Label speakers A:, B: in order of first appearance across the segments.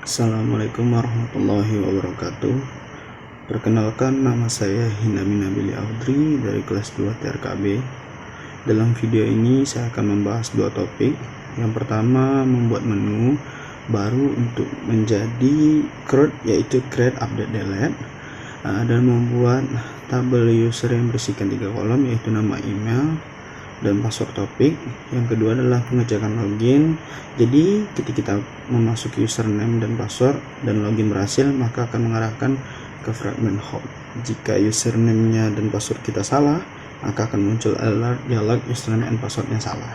A: Assalamualaikum warahmatullahi wabarakatuh. Perkenalkan, nama saya Hinami Nabili Audrey dari kelas 2 TRKB. Dalam video ini saya akan membahas dua topik. Yang pertama, membuat menu baru untuk menjadi CRUD, yaitu create, update, delete, dan membuat tabel user yang berisikan 3 kolom, yaitu nama, email, dan password topik. Yang kedua adalah pengecekan login. Jadi ketika kita memasuki username dan password dan login berhasil, maka akan mengarahkan ke fragment hop. Jika username-nya dan password kita salah, maka akan muncul alert dialog username and passwordnya salah.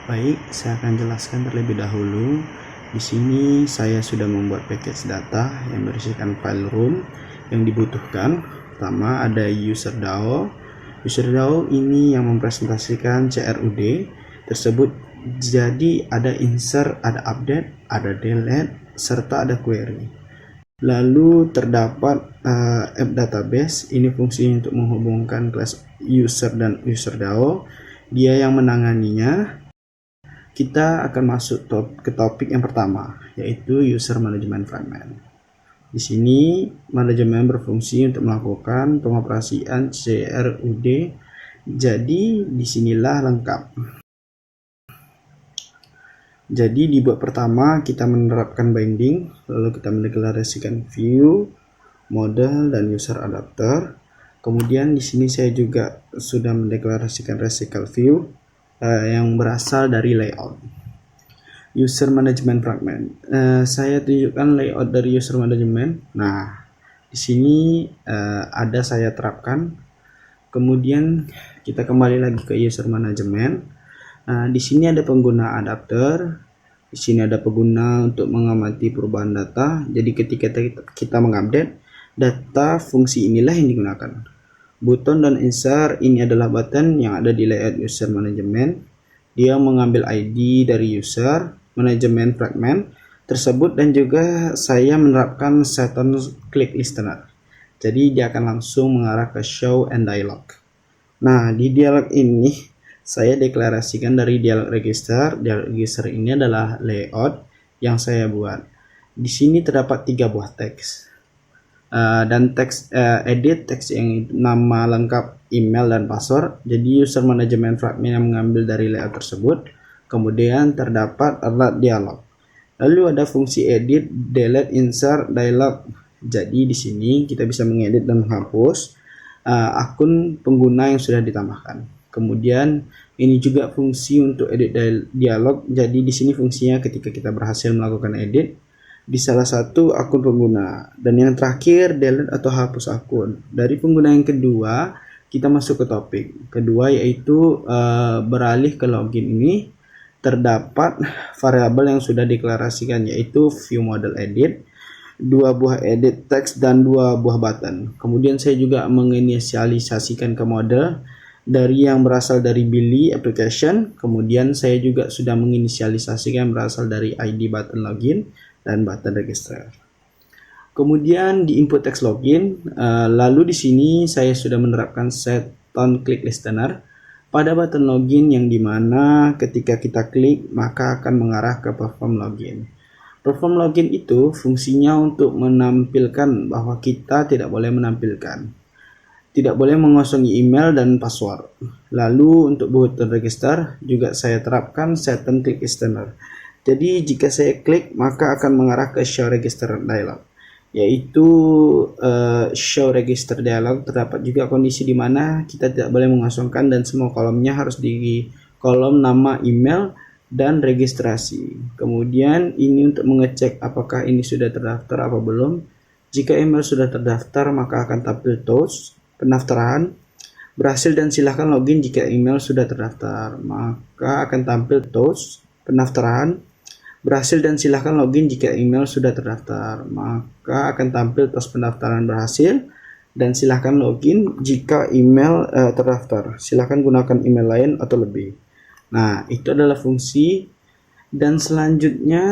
A: Baik, saya akan jelaskan terlebih dahulu. Di sini saya sudah membuat package data yang berisikan file room yang dibutuhkan. Pertama ada user.dao. User.dao ini yang mempresentasikan CRUD tersebut. Jadi ada insert, ada update, ada delete, serta ada query. Lalu terdapat app database. Ini fungsi untuk menghubungkan kelas user dan user.dao. Dia yang menanganinya. Kita akan masuk ke topik yang pertama, yaitu user management fragment. Di sini manajemen berfungsi untuk melakukan pengoperasian CRUD. Jadi disinilah lengkap. Jadi di bab pertama kita menerapkan binding, lalu kita mendeklarasikan view, model, dan user adapter. Kemudian di sini saya juga sudah mendeklarasikan recycle view yang berasal dari layout. User management fragment. Saya tunjukkan layout dari user management. Nah, di sini ada saya terapkan. Kemudian kita kembali lagi ke user management. Di sini ada pengguna adapter. Di sini ada pengguna untuk mengamati perubahan data. Jadi ketika kita mengupdate data, fungsi inilah yang digunakan. Button dan insert ini adalah button yang ada di layout user management. Dia mengambil ID dari user manajemen fragment tersebut, dan juga saya menerapkan set on click listener. Jadi dia akan langsung mengarah ke show and dialog. Nah, di dialog ini saya deklarasikan dari dialog register. Dialog register ini adalah layout yang saya buat. Di sini terdapat 3 buah teks. Dan teks edit, teks yang nama lengkap, email, dan password. Jadi user management fragment yang mengambil dari layout tersebut. Kemudian terdapat alert dialog. Lalu ada fungsi edit, delete, insert, dialog. Jadi di sini kita bisa mengedit dan menghapus akun pengguna yang sudah ditambahkan. Kemudian ini juga fungsi untuk edit dialog. Jadi di sini fungsinya ketika kita berhasil melakukan edit di salah satu akun pengguna. Dan yang terakhir, delete atau hapus akun. Dari pengguna yang kedua, kita masuk ke topik kedua, yaitu beralih ke login. Ini terdapat variabel yang sudah deklarasikan, yaitu view model edit, 2 buah edit text, dan 2 buah button. Kemudian saya juga menginisialisasikan ke model dari yang berasal dari Billy application. Kemudian saya juga sudah menginisialisasikan berasal dari ID button login dan button register. Kemudian di input text login, lalu di sini saya sudah menerapkan set on click listener pada button login, yang dimana ketika kita klik maka akan mengarah ke perform login. Perform login itu fungsinya untuk menampilkan bahwa kita tidak boleh mengosongi email dan password. Lalu untuk button register juga saya terapkan set on click listener. Jadi jika saya klik maka akan mengarah ke show register dialog, yaitu show register dialog. Terdapat juga kondisi di mana kita tidak boleh mengosongkan dan semua kolomnya harus di kolom nama, email, dan registrasi. Kemudian ini untuk mengecek apakah ini sudah terdaftar apa belum. Jika email sudah terdaftar maka akan tampil toast pendaftaran berhasil, dan silahkan login. Jika email sudah terdaftar maka akan tampil toast pendaftaran berhasil, dan silahkan login. Jika email sudah terdaftar maka akan tampil tos pendaftaran berhasil, dan silahkan login. Jika email terdaftar, silahkan gunakan email lain atau lebih. Nah, itu adalah fungsi. Dan selanjutnya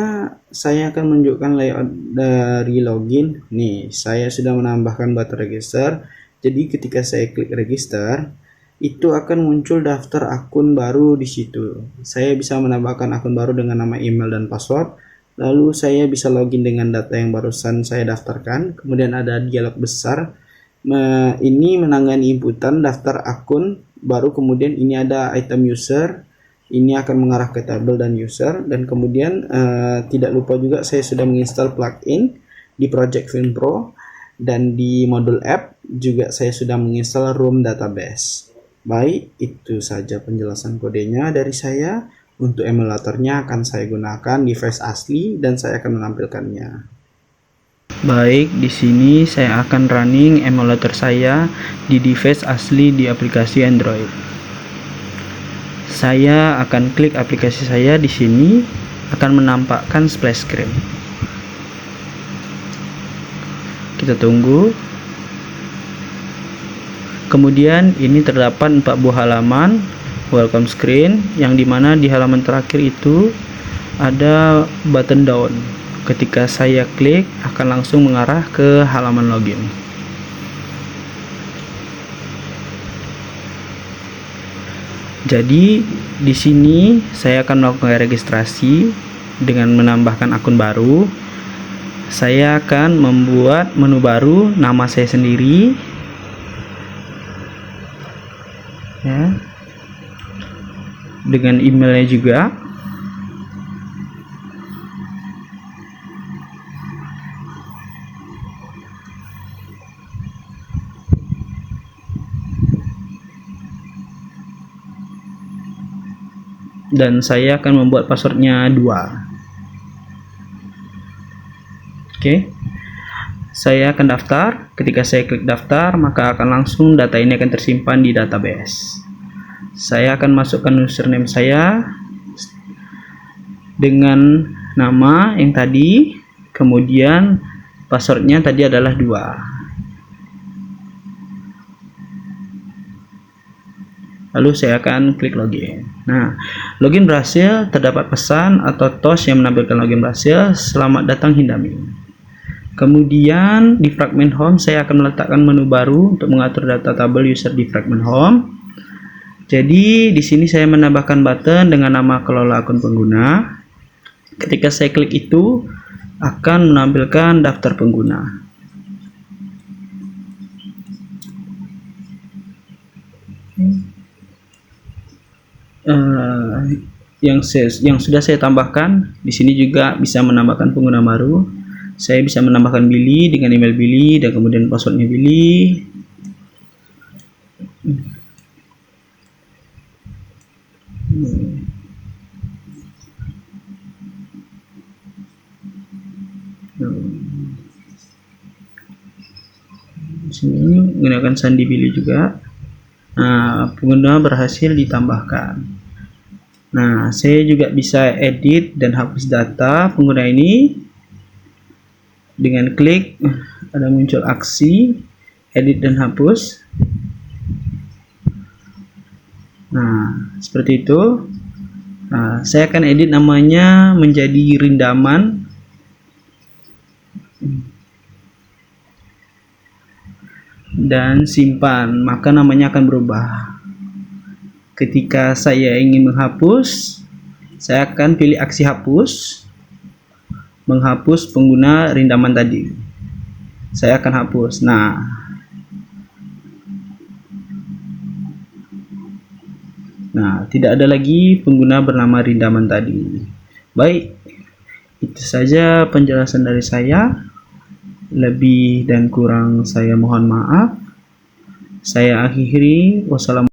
A: saya akan menunjukkan layout dari login. Nih, saya sudah menambahkan button register. Jadi ketika saya klik register, itu akan muncul daftar akun baru di situ. Saya bisa menambahkan akun baru dengan nama, email, dan password. Lalu saya bisa login dengan data yang barusan saya daftarkan. Kemudian ada dialog besar. Ini menangani inputan daftar akun. Baru kemudian ini ada item user. Ini akan mengarah ke tabel dan user. Dan kemudian tidak lupa juga saya sudah menginstal plugin di Project Film Pro. Dan di modul app juga saya sudah menginstal Room Database. Baik, itu saja penjelasan kodenya dari saya. Untuk emulatornya akan saya gunakan device asli dan saya akan menampilkannya.
B: Baik, di sini saya akan running emulator saya di device asli di aplikasi Android. Saya akan klik aplikasi saya di sini, akan menampakkan splash screen. Kita tunggu. Kemudian ini terdapat 4 buah halaman welcome screen, yang dimana di halaman terakhir itu ada button down. Ketika saya klik akan langsung mengarah ke halaman login. Jadi di sini saya akan melakukan registrasi dengan menambahkan akun baru. Saya akan membuat menu baru, nama saya sendiri, ya, dengan emailnya juga. Dan saya akan membuat passwordnya 2. Oke. Saya akan daftar. Ketika saya klik daftar, maka akan langsung data ini akan tersimpan di database. Saya akan masukkan username saya dengan nama yang tadi, kemudian passwordnya tadi adalah 2. Lalu saya akan klik login. Nah, login berhasil. Terdapat pesan atau toast yang menampilkan login berhasil. Selamat datang Hindami. Kemudian di fragment home saya akan meletakkan menu baru untuk mengatur data tabel user di fragment home. Jadi di sini saya menambahkan button dengan nama kelola akun pengguna. Ketika saya klik itu akan menampilkan daftar pengguna. Yang sudah saya tambahkan di sini juga bisa menambahkan pengguna baru. Saya bisa menambahkan Billy dengan email Billy dan kemudian passwordnya Billy. Di sini menggunakan sandi Billy juga. Nah, pengguna berhasil ditambahkan. Nah, saya juga bisa edit dan hapus data pengguna ini dengan klik. Ada muncul aksi edit dan hapus. Nah, seperti itu. Nah, saya akan edit namanya menjadi Rindaman. Dan simpan, maka namanya akan berubah. Ketika saya ingin menghapus, saya akan pilih aksi hapus, menghapus pengguna Rindaman tadi. Saya akan hapus. Nah, tidak ada lagi pengguna bernama Rindaman tadi. Baik, itu saja penjelasan dari saya. Lebih dan kurang saya mohon maaf. Saya akhiri. Wassalamualaikum.